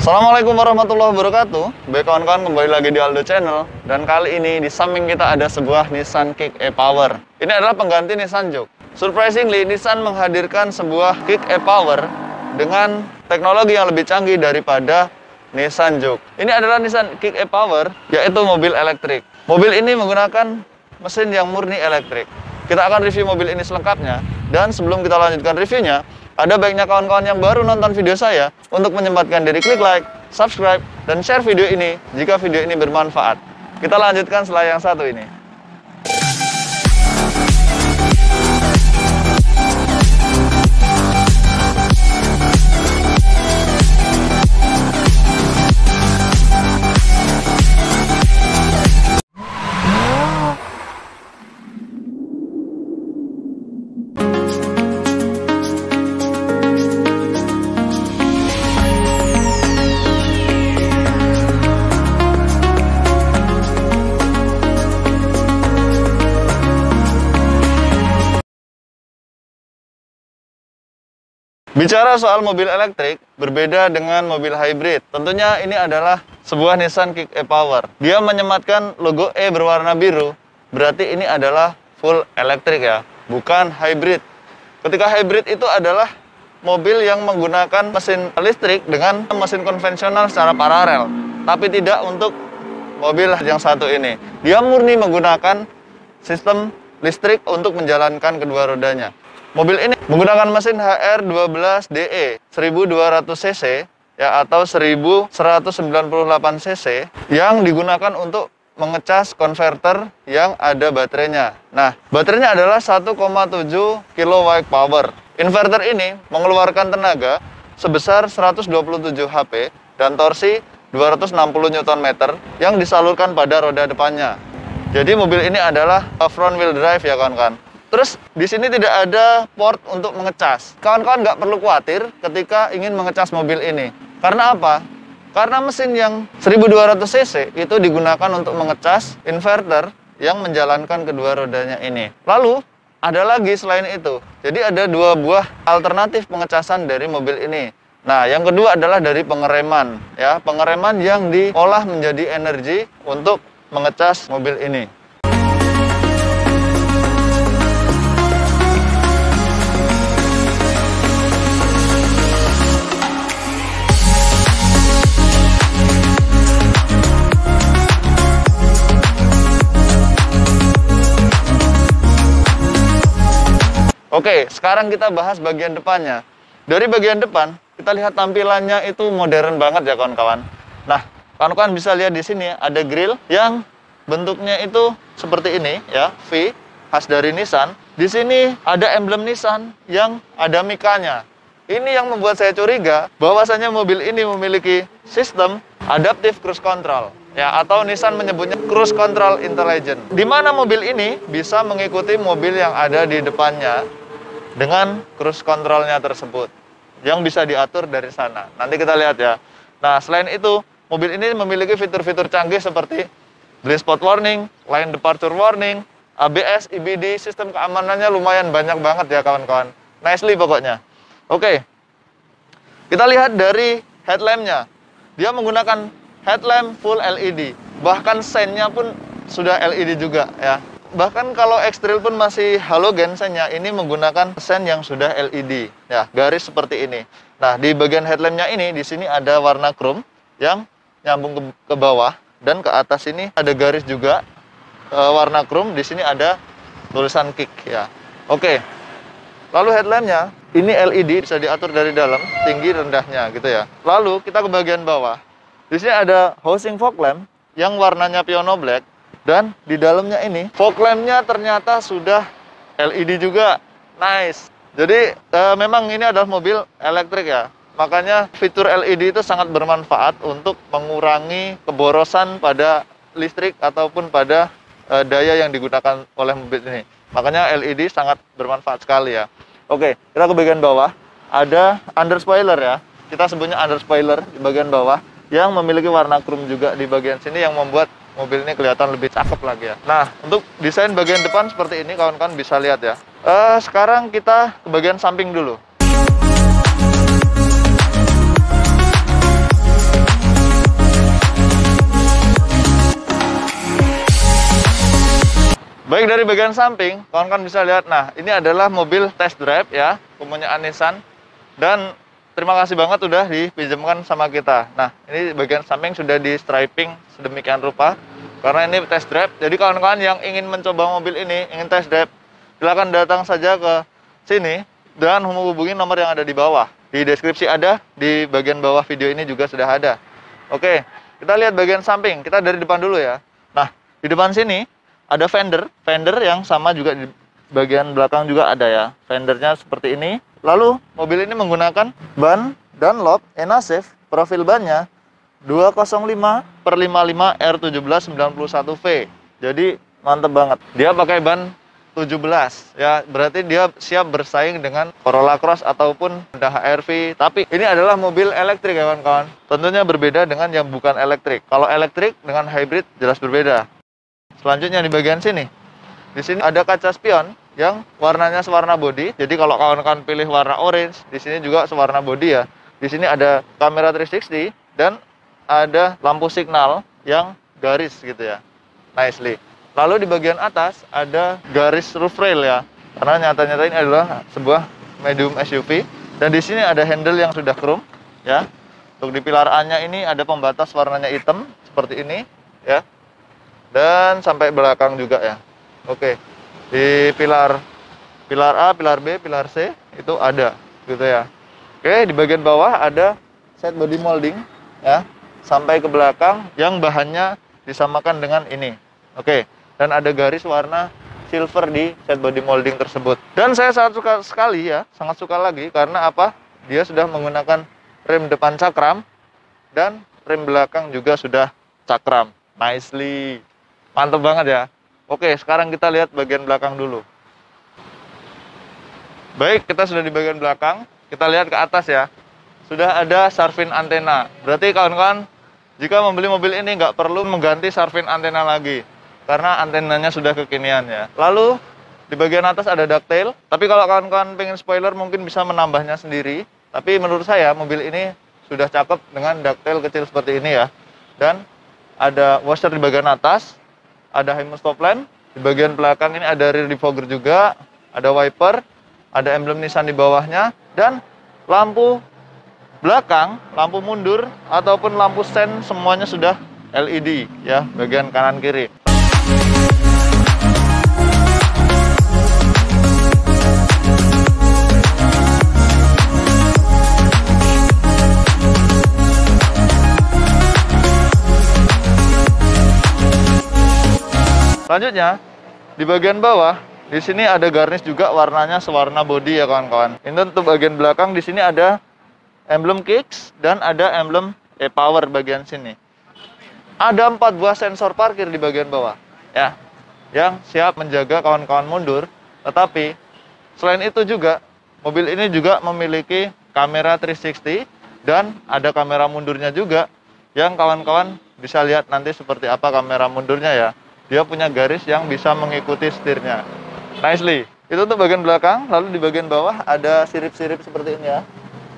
Assalamualaikum warahmatullahi wabarakatuh. Baik kawan-kawan, kembali lagi di Aldo Channel. Dan kali ini di samping kita ada sebuah Nissan Kick e-Power. Ini adalah pengganti Nissan Juke. Surprisingly, Nissan menghadirkan sebuah Kick e-Power dengan teknologi yang lebih canggih daripada Nissan Juke. Ini adalah Nissan Kick e-Power, yaitu mobil elektrik. Mobil ini menggunakan mesin yang murni elektrik. Kita akan review mobil ini selengkapnya. Dan sebelum kita lanjutkan reviewnya, ada baiknya kawan-kawan yang baru nonton video saya untuk menyempatkan diri klik like, subscribe, dan share video ini jika video ini bermanfaat. Kita lanjutkan setelah yang satu ini. Bicara soal mobil elektrik, berbeda dengan mobil hybrid. Tentunya ini adalah sebuah Nissan Kick e-Power. Dia menyematkan logo E berwarna biru, berarti ini adalah full elektrik ya, bukan hybrid. Ketika hybrid itu adalah mobil yang menggunakan mesin listrik dengan mesin konvensional secara paralel. Tapi tidak untuk mobil yang satu ini. Dia murni menggunakan sistem listrik untuk menjalankan kedua rodanya. Mobil ini menggunakan mesin HR12DE 1200 cc ya, atau 1198 cc yang digunakan untuk mengecas konverter yang ada baterainya. Nah, baterainya adalah 1,7 kW power. Inverter ini mengeluarkan tenaga sebesar 127 HP dan torsi 260 Nm yang disalurkan pada roda depannya. Jadi mobil ini adalah front wheel drive ya kawan-kawan. Terus di sini tidak ada port untuk mengecas. Kawan-kawan nggak perlu khawatir ketika ingin mengecas mobil ini. Karena apa? Karena mesin yang 1200 cc itu digunakan untuk mengecas inverter yang menjalankan kedua rodanya ini. Lalu ada lagi selain itu. Jadi ada dua buah alternatif pengecasan dari mobil ini. Nah, yang kedua adalah dari pengereman ya, pengereman yang diolah menjadi energi untuk mengecas mobil ini. Oke, sekarang kita bahas bagian depannya. Dari bagian depan, kita lihat tampilannya itu modern banget ya kawan-kawan. Nah, kawan-kawan bisa lihat di sini ada grill yang bentuknya itu seperti ini ya, V, khas dari Nissan. Di sini ada emblem Nissan yang ada mikanya. Ini yang membuat saya curiga bahwasanya mobil ini memiliki sistem adaptive cruise control ya, atau Nissan menyebutnya cruise control intelligent. Di mana mobil ini bisa mengikuti mobil yang ada di depannya dengan cruise controlnya tersebut yang bisa diatur dari sana. Nanti kita lihat ya. Nah, selain itu, mobil ini memiliki fitur-fitur canggih seperti blind spot warning, lane departure warning, ABS, EBD, sistem keamanannya lumayan banyak banget ya kawan-kawan. Nicely pokoknya. Oke, kita lihat dari headlampnya. Dia menggunakan headlamp full LED. Bahkan sennya pun sudah LED juga ya. Bahkan kalau ekstril pun masih halogen sennya, ini menggunakan sen yang sudah LED ya, garis seperti ini. Nah, di bagian headlampnya ini di sini ada warna chrome yang nyambung ke bawah, dan ke atas ini ada garis juga warna chrome. Di sini ada tulisan Kick ya. Oke. Lalu headlampnya ini LED, bisa diatur dari dalam tinggi rendahnya gitu ya. Lalu kita ke bagian bawah. Di sini ada housing fog lamp yang warnanya piano black. Dan di dalamnya ini fog lamp-nya ternyata sudah LED juga. Nice. Jadi memang ini adalah mobil elektrik ya. Makanya fitur LED itu sangat bermanfaat untuk mengurangi keborosan pada listrik ataupun pada daya yang digunakan oleh mobil ini. Makanya LED sangat bermanfaat sekali ya. Oke, kita ke bagian bawah. Ada under spoiler ya. Kita sebutnya under spoiler di bagian bawah yang memiliki warna chrome juga di bagian sini yang membuat mobil ini kelihatan lebih cakep lagi ya. Nah, untuk desain bagian depan seperti ini kawan-kawan bisa lihat ya. Sekarang kita ke bagian samping dulu. dari bagian samping, kawan-kawan bisa lihat. Nah, ini adalah mobil test drive ya, punya Nissan. Dan terima kasih banget udah dipinjamkan sama kita. Nah, ini bagian samping sudah di striping sedemikian rupa. Karena ini test drive. Jadi kawan-kawan yang ingin mencoba mobil ini, ingin test drive, silakan datang saja ke sini dan menghubungi nomor yang ada di bawah. Di deskripsi ada, di bagian bawah video ini juga sudah ada. Oke, kita lihat bagian samping. Kita dari depan dulu ya. Nah, di depan sini ada fender yang sama juga di bagian belakang juga ada ya. Fendernya seperti ini. Lalu mobil ini menggunakan ban Dunlop Enasafe, profil bannya 205/55 R1791V. Jadi mantep banget. Dia pakai ban 17 ya, berarti dia siap bersaing dengan Corolla Cross ataupun Honda HR-V. Tapi ini adalah mobil elektrik ya kawan-kawan. Tentunya berbeda dengan yang bukan elektrik. Kalau elektrik dengan hybrid jelas berbeda. Selanjutnya di bagian sini. Di sini ada kaca spion yang warnanya sewarna body. Jadi kalau kawan-kawan pilih warna orange, di sini juga sewarna body ya. Di sini ada kamera 360 dan ada lampu signal yang garis gitu ya. Nicely. Lalu di bagian atas ada garis roof rail ya. Karena nyata-nyata ini adalah sebuah medium SUV. Dan di sini ada handle yang sudah chrome ya. Untuk di pilar A-nya ini ada pembatas warnanya hitam seperti ini ya. Dan sampai belakang juga ya. Oke. Di pilar A, pilar B, pilar C itu ada gitu ya. Oke, di bagian bawah ada set body molding ya, sampai ke belakang yang bahannya disamakan dengan ini. Oke. Dan ada garis warna silver di set body molding tersebut. Dan saya sangat suka sekali ya, sangat suka lagi karena apa? Dia sudah menggunakan rem depan cakram dan rem belakang juga sudah cakram. Nicely. Mantap banget ya. Oke, sekarang kita lihat bagian belakang dulu. Baik, kita sudah di bagian belakang. Kita lihat ke atas ya. Sudah ada Sharvin antena. Berarti kawan-kawan, jika membeli mobil ini nggak perlu mengganti Sharvin antena lagi. Karena antenanya sudah kekinian ya. Lalu, di bagian atas ada ducktail. Tapi kalau kawan-kawan pengen spoiler, mungkin bisa menambahnya sendiri. Tapi menurut saya, mobil ini sudah cakep dengan ducktail kecil seperti ini ya. Dan ada washer di bagian atas. Ada HIMO stop lamp, di bagian belakang ini ada rear defogger juga, ada wiper, ada emblem Nissan di bawahnya, dan lampu belakang, lampu mundur, ataupun lampu sen semuanya sudah LED ya, bagian kanan kiri. Selanjutnya, di bagian bawah, di sini ada garnish juga warnanya sewarna body ya kawan-kawan. Ini untuk bagian belakang, di sini ada emblem Kicks dan ada emblem e-Power bagian sini. Ada 4 buah sensor parkir di bagian bawah, ya, yang siap menjaga kawan-kawan mundur. Tetapi, selain itu juga, mobil ini juga memiliki kamera 360 dan ada kamera mundurnya juga, yang kawan-kawan bisa lihat nanti seperti apa kamera mundurnya ya. Dia punya garis yang bisa mengikuti setirnya. Nicely. Itu untuk bagian belakang. Lalu di bagian bawah ada sirip-sirip seperti ini ya.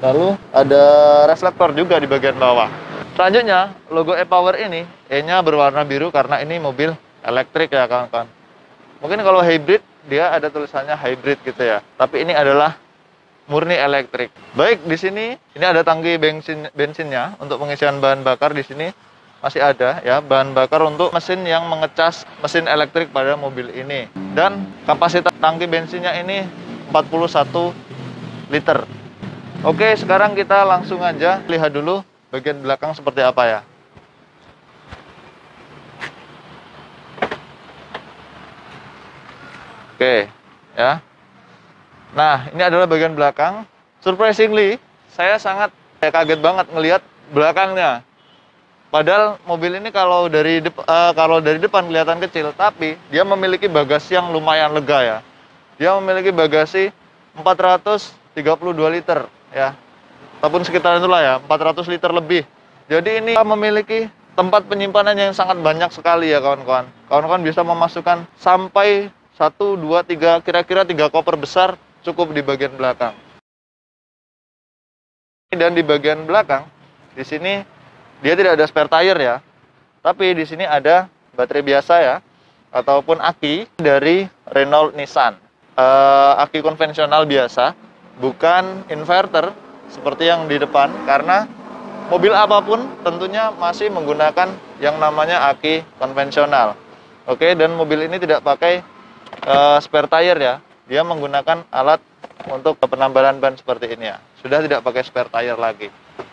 Lalu ada reflektor juga di bagian bawah. Selanjutnya, logo e-Power ini, E-nya berwarna biru karena ini mobil elektrik ya kawan-kawan. Mungkin kalau hybrid, dia ada tulisannya hybrid gitu ya. Tapi ini adalah murni elektrik. Baik, di sini ini ada tangki bensinnya untuk pengisian bahan bakar di sini. Masih ada ya bahan bakar untuk mesin yang mengecas mesin elektrik pada mobil ini. Dan kapasitas tangki bensinnya ini 41 liter. Oke, sekarang kita langsung aja lihat dulu bagian belakang seperti apa ya. Oke, ya. Nah, ini adalah bagian belakang. Surprisingly, saya kaget banget ngelihat belakangnya. Padahal mobil ini kalau dari depan kelihatan kecil, tapi dia memiliki bagasi yang lumayan lega ya. Dia memiliki bagasi 432 liter ya. Ataupun sekitar itulah ya, 400 liter lebih. Jadi ini memiliki tempat penyimpanan yang sangat banyak sekali ya kawan-kawan. Kawan-kawan bisa memasukkan sampai 1, 2, 3, kira-kira 3 koper besar cukup di bagian belakang. Dan di bagian belakang, di sini dia tidak ada spare tire ya, tapi di sini ada baterai biasa ya. ataupun aki dari Renault Nissan. Aki konvensional biasa, bukan inverter seperti yang di depan, karena mobil apapun tentunya masih menggunakan yang namanya aki konvensional. Oke, dan mobil ini tidak pakai spare tire ya. Dia menggunakan alat untuk penambalan ban seperti ini ya. Sudah tidak pakai spare tire lagi.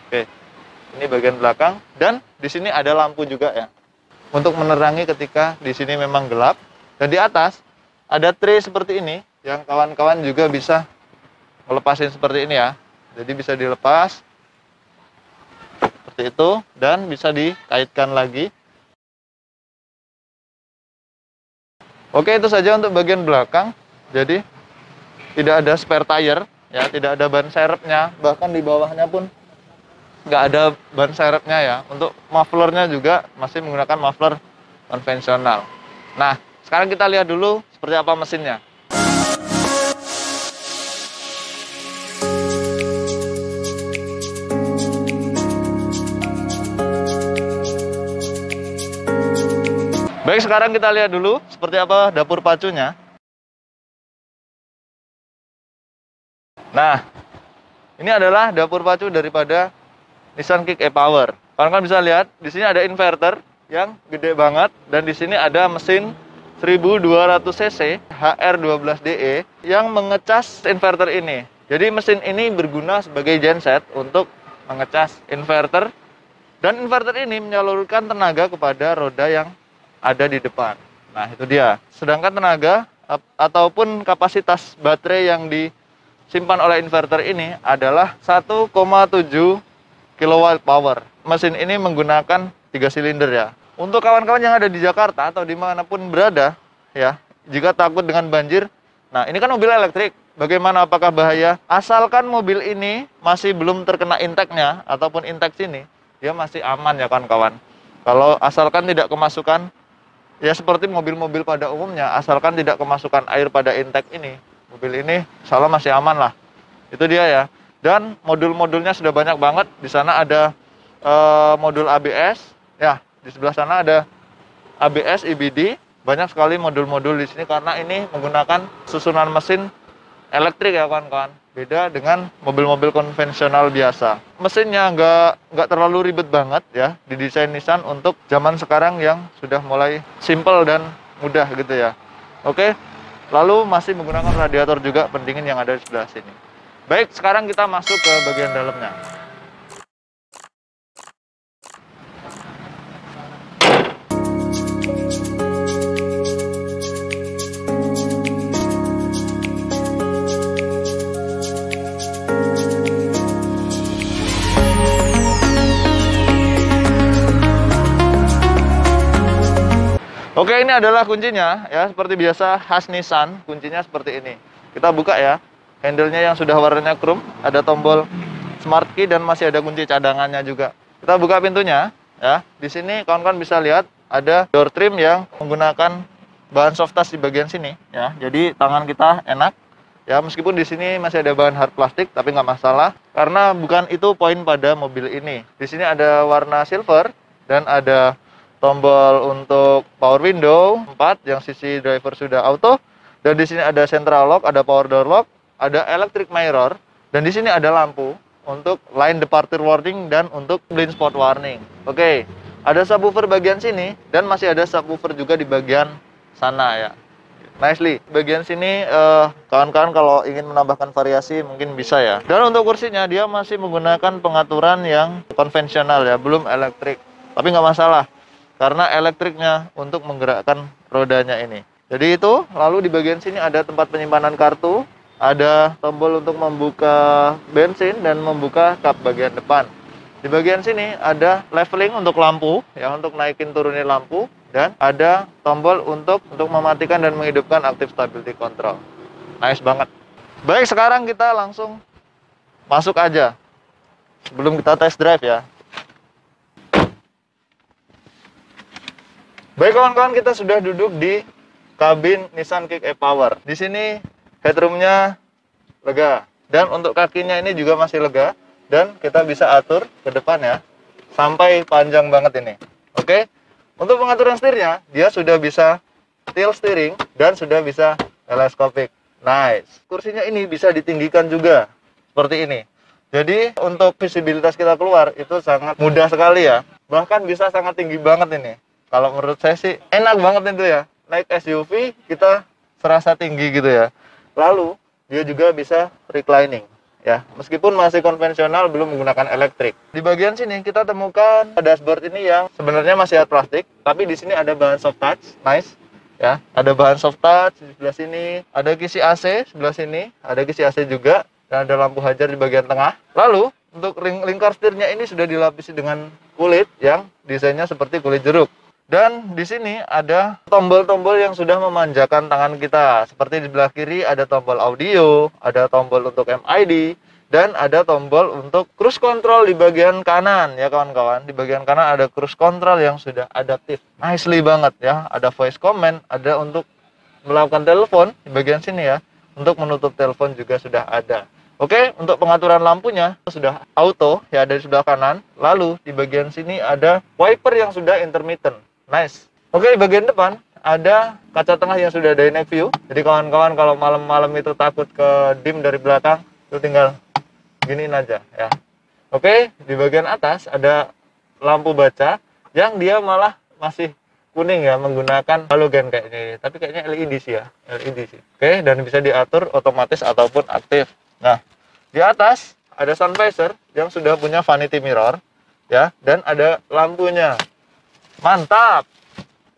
Oke. Ini bagian belakang, dan di sini ada lampu juga ya. Untuk menerangi ketika di sini memang gelap. Dan di atas ada tray seperti ini yang kawan-kawan juga bisa melepasin seperti ini ya. Jadi bisa dilepas seperti itu dan bisa dikaitkan lagi. Oke, itu saja untuk bagian belakang. Jadi tidak ada spare tire ya, tidak ada ban serepnya, bahkan di bawahnya pun nggak ada ban serepnya ya. Untuk mufflernya juga masih menggunakan muffler konvensional. Nah, sekarang kita lihat dulu seperti apa mesinnya. Baik, sekarang kita lihat dulu seperti apa dapur pacunya. Nah, ini adalah dapur pacu daripada Nissan Kick e-Power. Kalian bisa lihat, di sini ada inverter yang gede banget, dan di sini ada mesin 1200 cc HR12DE yang mengecas inverter ini. Jadi mesin ini berguna sebagai genset untuk mengecas inverter, dan inverter ini menyalurkan tenaga kepada roda yang ada di depan. Nah, itu dia. Sedangkan tenaga ataupun kapasitas baterai yang disimpan oleh inverter ini adalah 1,7 kWh. Mesin ini menggunakan 3 silinder ya. Untuk kawan-kawan yang ada di Jakarta atau dimanapun berada ya, jika takut dengan banjir, nah ini kan mobil elektrik, bagaimana, apakah bahaya? Asalkan mobil ini masih belum terkena inteknya ataupun intek sini, dia masih aman ya kawan-kawan. Kalau asalkan tidak kemasukan, ya seperti mobil-mobil pada umumnya, asalkan tidak kemasukan air pada intek ini, mobil ini insya Allah masih aman lah. Itu dia ya. Dan modul-modulnya sudah banyak banget. Di sana ada modul ABS, ya di sebelah sana ada ABS, EBD. Banyak sekali modul-modul di sini karena ini menggunakan susunan mesin elektrik ya kawan-kawan. Beda dengan mobil-mobil konvensional biasa. Mesinnya nggak terlalu ribet banget ya, didesain Nissan untuk zaman sekarang yang sudah mulai simple dan mudah gitu ya. Oke, lalu masih menggunakan radiator juga pendingin yang ada di sebelah sini. Baik, sekarang kita masuk ke bagian dalamnya. Oke, ini adalah kuncinya ya, seperti biasa khas Nissan, kuncinya seperti ini. Kita buka ya, handle-nya yang sudah warnanya chrome, ada tombol smart key dan masih ada kunci cadangannya juga. Kita buka pintunya ya. Di sini kawan-kawan bisa lihat ada door trim yang menggunakan bahan soft touch di bagian sini ya. Jadi tangan kita enak ya, meskipun di sini masih ada bahan hard plastik, tapi nggak masalah karena bukan itu poin pada mobil ini. Di sini ada warna silver dan ada tombol untuk power window 4 yang sisi driver sudah auto, dan di sini ada central lock, ada power door lock, ada electric mirror, dan di sini ada lampu untuk line departure warning dan untuk blind spot warning. Oke, ada subwoofer bagian sini dan masih ada subwoofer juga di bagian sana ya. Nicely. Bagian sini kawan-kawan kalau ingin menambahkan variasi mungkin bisa ya. Dan untuk kursinya dia masih menggunakan pengaturan yang konvensional ya, belum elektrik. Tapi nggak masalah, karena elektriknya untuk menggerakkan rodanya ini. Jadi itu, lalu di bagian sini ada tempat penyimpanan kartu, ada tombol untuk membuka bensin dan membuka kap bagian depan. Di bagian sini ada leveling untuk lampu, ya untuk naikin turunin lampu, dan ada tombol untuk mematikan dan menghidupkan active stability control. Nice banget. Baik, sekarang kita langsung masuk aja. Sebelum kita test drive ya. Baik kawan-kawan, kita sudah duduk di kabin Nissan Kick e-Power. Di sini headroomnya lega dan untuk kakinya ini juga masih lega dan kita bisa atur ke depan ya, sampai panjang banget ini. Oke, untuk pengaturan setirnya dia sudah bisa tilt steering, dan sudah bisa teleskopik. Nice. Kursinya ini bisa ditinggikan juga seperti ini. Jadi untuk visibilitas kita keluar itu sangat mudah sekali ya. Bahkan bisa sangat tinggi banget ini. Kalau menurut saya sih enak banget itu ya. Naik SUV kita serasa tinggi gitu ya. Lalu dia juga bisa reclining ya. Meskipun masih konvensional, belum menggunakan elektrik. Di bagian sini kita temukan dashboard ini yang sebenarnya masih plastik, tapi di sini ada bahan soft touch. Nice. Ya, ada bahan soft touch di sebelah sini, ada kisi AC sebelah sini, ada kisi AC juga. Dan ada lampu hajar di bagian tengah. Lalu untuk lingkar setirnya ini sudah dilapisi dengan kulit yang desainnya seperti kulit jeruk. Dan di sini ada tombol-tombol yang sudah memanjakan tangan kita. Seperti di sebelah kiri ada tombol audio, ada tombol untuk MID, dan ada tombol untuk cruise control di bagian kanan ya kawan-kawan. Di bagian kanan ada cruise control yang sudah adaptif. Nicely banget ya. Ada voice command, ada untuk melakukan telepon di bagian sini ya. Untuk menutup telepon juga sudah ada. Oke, untuk pengaturan lampunya sudah auto ya, ada di sebelah kanan. Lalu di bagian sini ada wiper yang sudah intermittent. Nice. Oke, di bagian depan ada kaca tengah yang sudah dynamic view. Jadi kawan-kawan kalau malam-malam itu takut ke dim dari belakang, itu tinggal giniin aja ya. Oke, di bagian atas ada lampu baca yang dia malah masih kuning ya, menggunakan halogen kayaknya. Tapi kayaknya LED sih ya, LED sih. Oke, dan bisa diatur otomatis ataupun aktif. Nah, di atas ada sun visor yang sudah punya vanity mirror ya, dan ada lampunya. Mantap.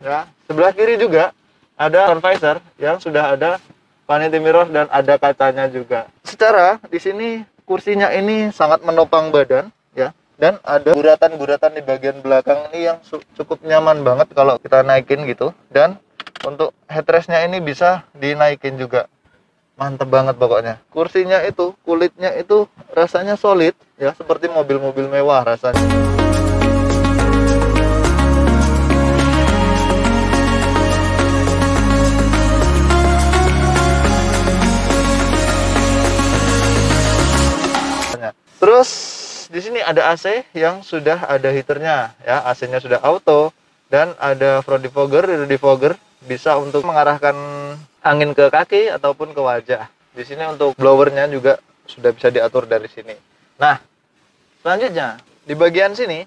Ya, sebelah kiri juga ada sun visor yang sudah ada vanity mirror dan ada kacanya juga. Secara di sini kursinya ini sangat menopang badan ya, dan ada guratan-guratan di bagian belakang ini yang cukup nyaman banget kalau kita naikin gitu. Dan untuk headrestnya ini bisa dinaikin juga. Mantep banget pokoknya. Kursinya itu, kulitnya itu rasanya solid ya, seperti mobil-mobil mewah rasanya. Terus di sini ada AC yang sudah ada heaternya ya, AC-nya sudah auto, dan ada front defogger, rear defogger, bisa untuk mengarahkan angin ke kaki ataupun ke wajah. Di sini untuk blowernya juga sudah bisa diatur dari sini. Nah, selanjutnya di bagian sini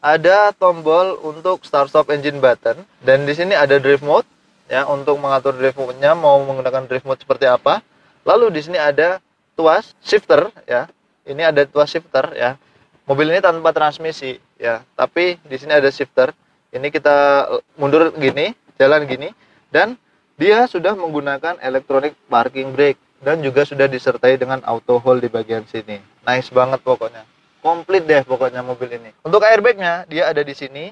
ada tombol untuk start stop engine button, dan di sini ada drive mode ya, untuk mengatur drive mode-nya mau menggunakan drive mode seperti apa. Lalu di sini ada tuas shifter ya. Ini ada tuas shifter ya. Mobil ini tanpa transmisi ya, tapi di sini ada shifter. Ini kita mundur gini, jalan gini, dan dia sudah menggunakan electronic parking brake dan juga sudah disertai dengan auto hold di bagian sini. Nice banget pokoknya. Komplit deh pokoknya mobil ini. Untuk airbagnya dia ada di sini,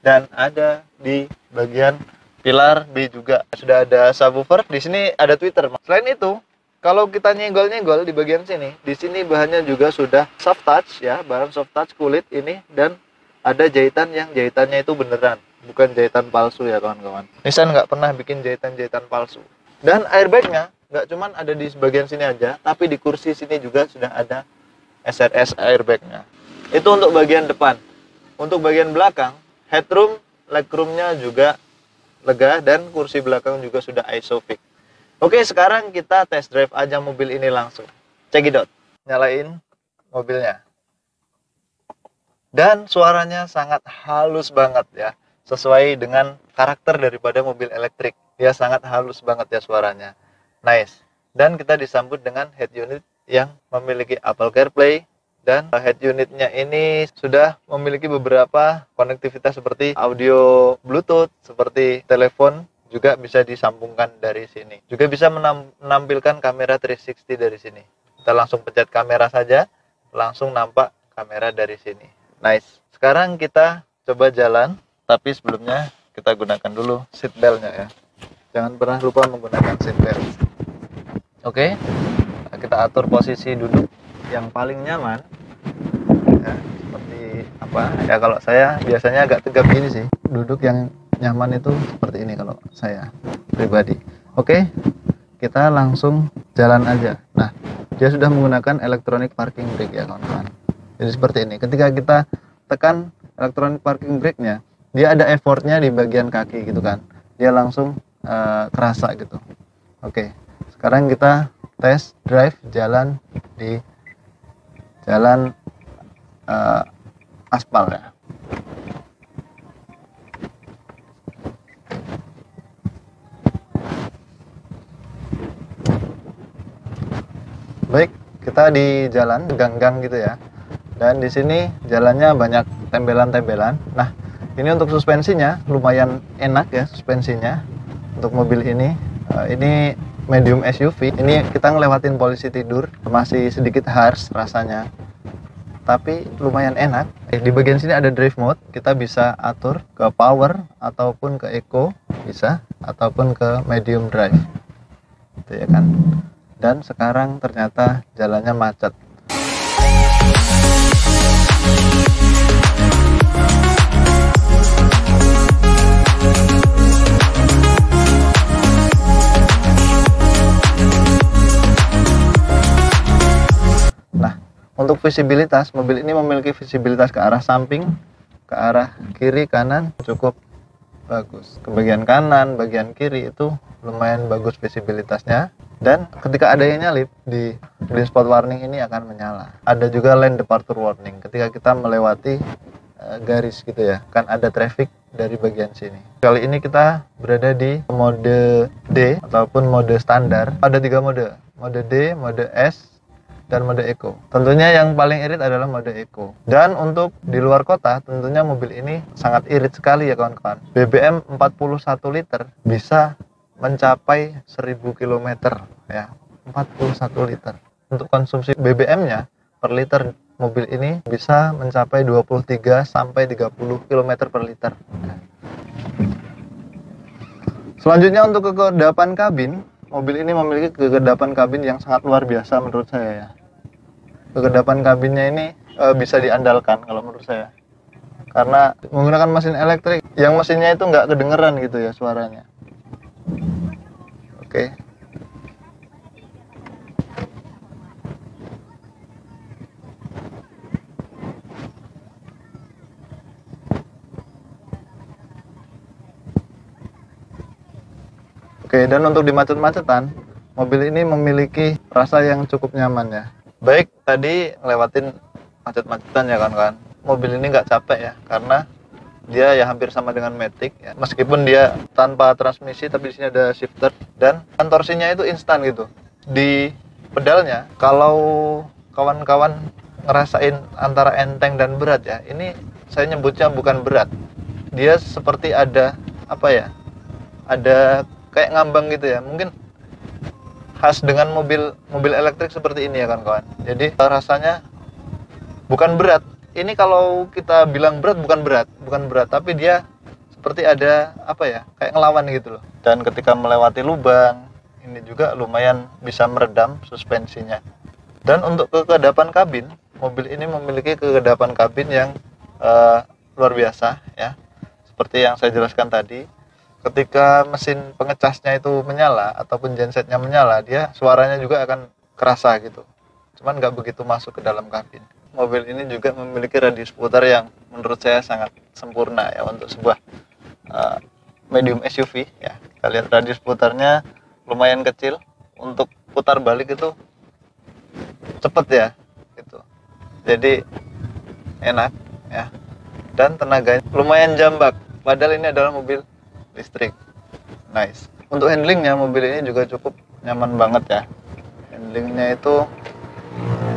dan ada di bagian pilar B juga. Sudah ada subwoofer. Di sini ada tweeter. Selain itu, kalau kita nyenggol-nyenggol di bagian sini, di sini bahannya juga sudah soft touch ya, bahan soft touch kulit ini, dan ada jahitan yang jahitannya itu beneran, bukan jahitan palsu ya kawan-kawan. Nissan nggak pernah bikin jahitan-jahitan palsu. Dan airbagnya nggak cuman ada di bagian sini aja, tapi di kursi sini juga sudah ada SRS airbagnya. Itu untuk bagian depan. Untuk bagian belakang, headroom, legroomnya juga lega, dan kursi belakang juga sudah isofix. Oke, sekarang kita test drive aja mobil ini langsung. Check it out. Nyalain mobilnya. Dan suaranya sangat halus banget ya, sesuai dengan karakter daripada mobil elektrik. Dia sangat halus banget ya suaranya. Nice. Dan kita disambut dengan head unit yang memiliki Apple CarPlay, dan head unitnya ini sudah memiliki beberapa konektivitas seperti audio Bluetooth, seperti telepon juga bisa disambungkan dari sini. Juga bisa menampilkan kamera 360 dari sini. Kita langsung pencet kamera saja, langsung nampak kamera dari sini. Nice. Sekarang kita coba jalan, tapi sebelumnya kita gunakan dulu seat belt-nya ya. Jangan pernah lupa menggunakan seat belt. Oke, kita atur posisi duduk yang paling nyaman. Ya, seperti apa? Ya kalau saya biasanya agak tegap gini sih. Duduk yang nyaman itu seperti ini kalau saya pribadi. Oke, kita langsung jalan aja. Nah, dia sudah menggunakan electronic parking brake ya kawan-kawan. Jadi seperti ini. Ketika kita tekan electronic parking brake-nya, dia ada effortnya di bagian kaki gitu kan. dia langsung kerasa gitu. Oke, sekarang kita tes drive jalan di jalan aspal ya. Baik, kita di jalan gang-gang gitu ya. Dan di sini jalannya banyak tembelan-tembelan. Nah, ini untuk suspensinya lumayan enak ya suspensinya. Untuk mobil ini medium SUV. Ini kita ngelewatin polisi tidur, masih sedikit harsh rasanya. Tapi lumayan enak. Di bagian sini ada drive mode, kita bisa atur ke power ataupun ke eco bisa, ataupun ke medium drive. Gitu ya kan. Dan sekarang ternyata jalannya macet. Nah, untuk visibilitas, mobil ini memiliki visibilitas ke arah samping, ke arah kiri, kanan cukup bagus. Ke bagian kanan, bagian kiri itu lumayan bagus visibilitasnya. Dan ketika ada yang nyalip, di blind spot warning ini akan menyala. Ada juga lane departure warning ketika kita melewati garis gitu ya, kan ada traffic dari bagian sini. Kali ini kita berada di mode D ataupun mode standar. Ada 3 mode, mode D, mode S, dan mode Eco. Tentunya yang paling irit adalah mode Eco. Dan untuk di luar kota, tentunya mobil ini sangat irit sekali ya kawan-kawan. BBM 41 liter bisa mencapai 1000 km ya, 41 liter. Untuk konsumsi BBM-nya per liter mobil ini bisa mencapai 23 sampai 30 km per liter. Selanjutnya untuk kekedapan kabin, mobil ini memiliki kekedapan kabin yang sangat luar biasa menurut saya ya. Kekedapan kabinnya ini bisa diandalkan kalau menurut saya. Karena menggunakan mesin elektrik yang mesinnya itu nggak kedengeran gitu ya suaranya. Oke. Oke, dan untuk di macet-macetan, mobil ini memiliki rasa yang cukup nyaman ya. Baik, tadi lewatin macet-macetan ya kan. Mobil ini nggak capek ya, karena dia ya hampir sama dengan Matic ya. Meskipun dia tanpa transmisi, tapi di sini ada shifter dan torsinya itu instan gitu. Di pedalnya, kalau kawan-kawan ngerasain antara enteng dan berat ya, ini saya nyebutnya bukan berat. Dia seperti ada apa ya? Ada kayak ngambang gitu ya. Mungkin khas dengan mobil elektrik seperti ini ya kawan-kawan. Jadi rasanya bukan berat. Ini kalau kita bilang berat, bukan berat, tapi dia seperti ada apa ya, kayak ngelawan gitu loh. Dan ketika melewati lubang, ini juga lumayan bisa meredam suspensinya. Dan untuk kekedapan kabin, mobil ini memiliki kekedapan kabin yang luar biasa ya. Seperti yang saya jelaskan tadi, ketika mesin pengecasnya itu menyala ataupun gensetnya menyala, dia suaranya juga akan kerasa gitu. Cuman nggak begitu masuk ke dalam kabin. Mobil ini juga memiliki radius putar yang menurut saya sangat sempurna ya untuk sebuah medium SUV ya. Kita lihat radius putarnya lumayan kecil, untuk putar balik itu cepet ya gitu. Jadi enak ya. Dan tenaganya lumayan jambak, padahal ini adalah mobil listrik. Nice. Untuk handlingnya, mobil ini juga cukup nyaman banget ya. Handlingnya itu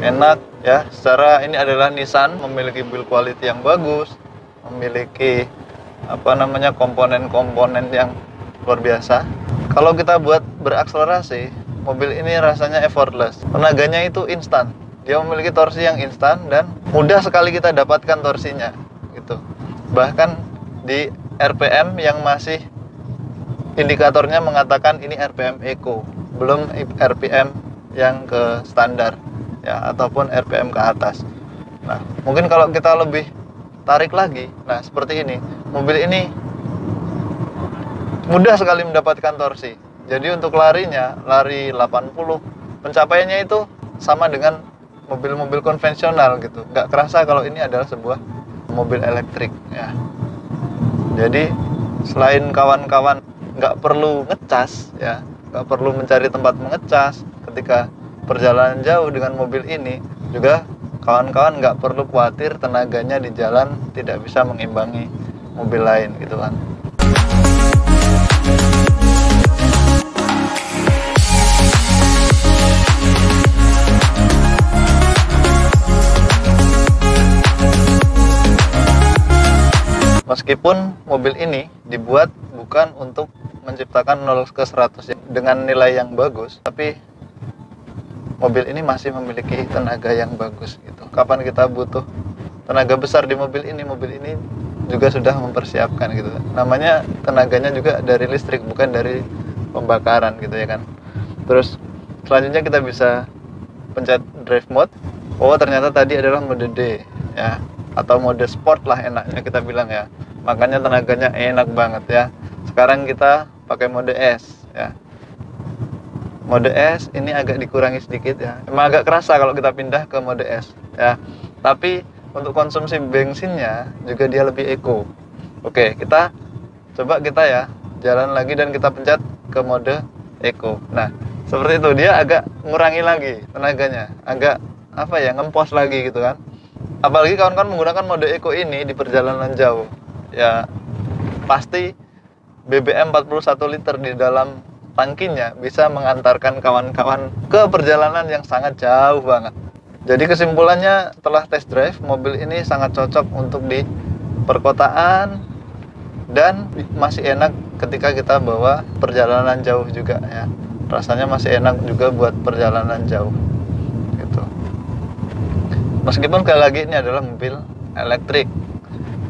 enak ya. Secara ini adalah Nissan, memiliki build quality yang bagus, memiliki komponen-komponen yang luar biasa. Kalau kita buat berakselerasi, mobil ini rasanya effortless. Tenaganya itu instan. Dia memiliki torsi yang instan dan mudah sekali kita dapatkan torsinya gitu. Bahkan di RPM yang masih indikatornya mengatakan ini RPM Eco, belum RPM yang ke standar ya, ataupun RPM ke atas. Nah, mungkin kalau kita lebih tarik lagi, nah seperti ini, mobil ini mudah sekali mendapatkan torsi. Jadi untuk larinya, lari 80, pencapaiannya itu sama dengan mobil-mobil konvensional gitu. Nggak kerasa kalau ini adalah sebuah mobil elektrik ya. Jadi selain kawan-kawan nggak perlu ngecas ya, nggak perlu mencari tempat mengecas ketika perjalanan jauh dengan mobil ini. Juga kawan-kawan nggak perlu khawatir tenaganya di jalan tidak bisa mengimbangi mobil lain gitu kan. Meskipun mobil ini dibuat bukan untuk menciptakan 0 ke 100 dengan nilai yang bagus, tapi mobil ini masih memiliki tenaga yang bagus gitu. Kapan kita butuh tenaga besar di mobil ini juga sudah mempersiapkan gitu. Namanya tenaganya juga dari listrik, bukan dari pembakaran gitu ya kan. Terus selanjutnya kita bisa pencet drive mode. Oh, ternyata tadi adalah mode D ya, atau mode sport lah enaknya kita bilang ya. Makanya tenaganya enak banget ya. Sekarang kita pakai mode S ya. Mode S ini agak dikurangi sedikit ya. Emang agak kerasa kalau kita pindah ke mode S ya. Tapi untuk konsumsi bensinnya juga dia lebih eco. Oke, kita coba ya jalan lagi dan kita pencet ke mode eco. Nah, seperti itu, dia agak ngurangi lagi tenaganya, agak apa ya, ngempos lagi gitu kan. Apalagi kawan-kawan menggunakan mode eco ini di perjalanan jauh ya, pasti BBM 41 liter di dalam tangkinya bisa mengantarkan kawan-kawan ke perjalanan yang sangat jauh banget. Jadi kesimpulannya, setelah test drive, mobil ini sangat cocok untuk di perkotaan dan masih enak ketika kita bawa perjalanan jauh juga ya. Rasanya masih enak juga buat perjalanan jauh gitu. Meskipun sekali lagi ini adalah mobil elektrik,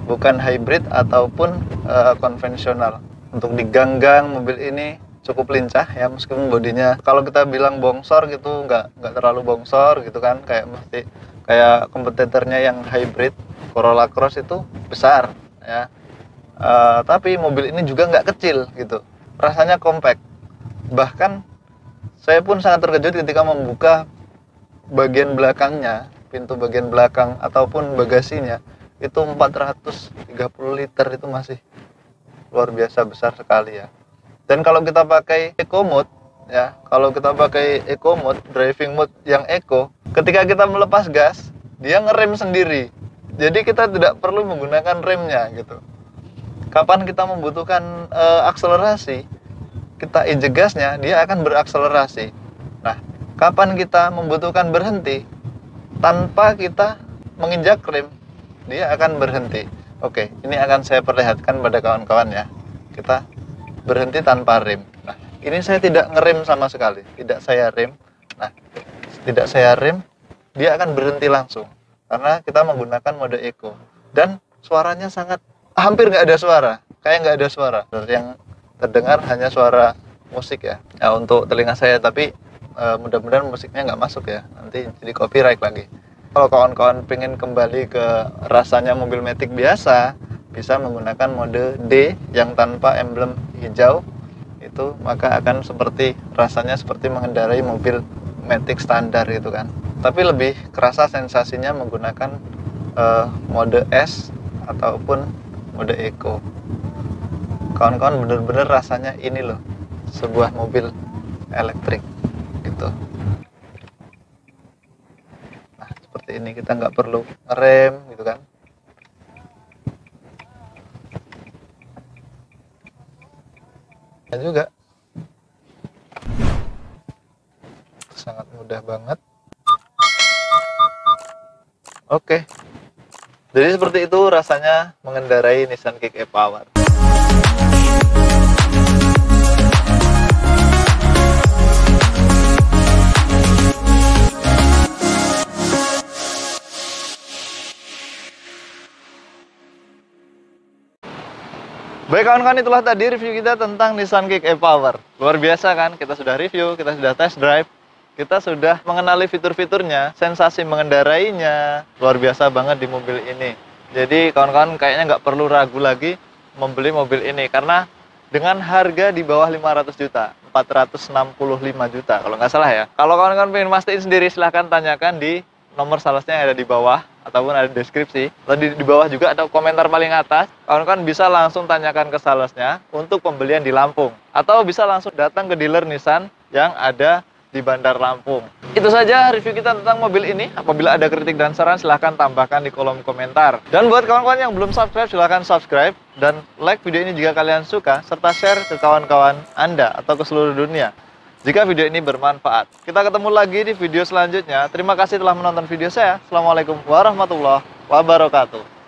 bukan hybrid ataupun konvensional. Untuk di gang-gang mobil ini cukup lincah ya, meskipun bodinya kalau kita bilang bongsor gitu, nggak terlalu bongsor gitu kan, kayak kompetitornya yang hybrid Corolla Cross itu besar ya. Tapi mobil ini juga nggak kecil gitu, rasanya compact. Bahkan saya pun sangat terkejut ketika membuka bagian belakangnya, pintu bagian belakang ataupun bagasinya, itu 430 liter, itu masih luar biasa besar sekali ya. Dan kalau kita pakai eco mode ya, kalau kita pakai eco mode, driving mode yang eco, ketika kita melepas gas, dia ngerem sendiri. Jadi kita tidak perlu menggunakan remnya gitu. Kapan kita membutuhkan akselerasi, kita injek gasnya, dia akan berakselerasi. Nah, kapan kita membutuhkan berhenti, tanpa kita menginjak rem, dia akan berhenti. Oke, ini akan saya perlihatkan pada kawan-kawan ya. Kita berhenti tanpa rem. Nah, ini saya tidak ngerem sama sekali, tidak saya rem. Nah, tidak saya rem, dia akan berhenti langsung karena kita menggunakan mode eco. Dan suaranya sangat, hampir nggak ada suara, kayak nggak ada suara. Yang terdengar hanya suara musik ya, untuk telinga saya. Tapi mudah-mudahan musiknya nggak masuk ya, nanti jadi copyright lagi. Kalau kawan-kawan pengen kembali ke rasanya mobil Matic biasa, bisa menggunakan mode D yang tanpa emblem hijau itu, maka akan rasanya seperti mengendarai mobil Matic standar gitu kan. Tapi lebih kerasa sensasinya menggunakan mode S ataupun mode eco. Kawan-kawan, bener-bener rasanya ini loh, sebuah mobil elektrik gitu. Nah, seperti ini, kita nggak perlu ngerem gitu kan. Juga sangat mudah banget. Oke, jadi seperti itu rasanya mengendarai Nissan Kick e-Power. Baik kawan-kawan, itulah tadi review kita tentang Nissan Kick e-Power. Luar biasa kan, kita sudah review, kita sudah test drive, kita sudah mengenali fitur-fiturnya, sensasi mengendarainya, luar biasa banget di mobil ini. Jadi kawan-kawan kayaknya nggak perlu ragu lagi membeli mobil ini, karena dengan harga di bawah 500 juta, 465 juta kalau nggak salah ya. Kalau kawan-kawan pengen mastiin sendiri, silahkan tanyakan di nomor salesnya yang ada di bawah ataupun ada di deskripsi. Lalu di bawah juga ada komentar paling atas. Kawan-kawan bisa langsung tanyakan ke salesnya untuk pembelian di Lampung. Atau bisa langsung datang ke dealer Nissan yang ada di Bandar Lampung. Itu saja review kita tentang mobil ini. Apabila ada kritik dan saran, silahkan tambahkan di kolom komentar. Dan buat kawan-kawan yang belum subscribe, silahkan subscribe dan like video ini jika kalian suka, serta share ke kawan-kawan Anda atau ke seluruh dunia jika video ini bermanfaat. Kita ketemu lagi di video selanjutnya. Terima kasih telah menonton video saya. Assalamualaikum warahmatullahi wabarakatuh.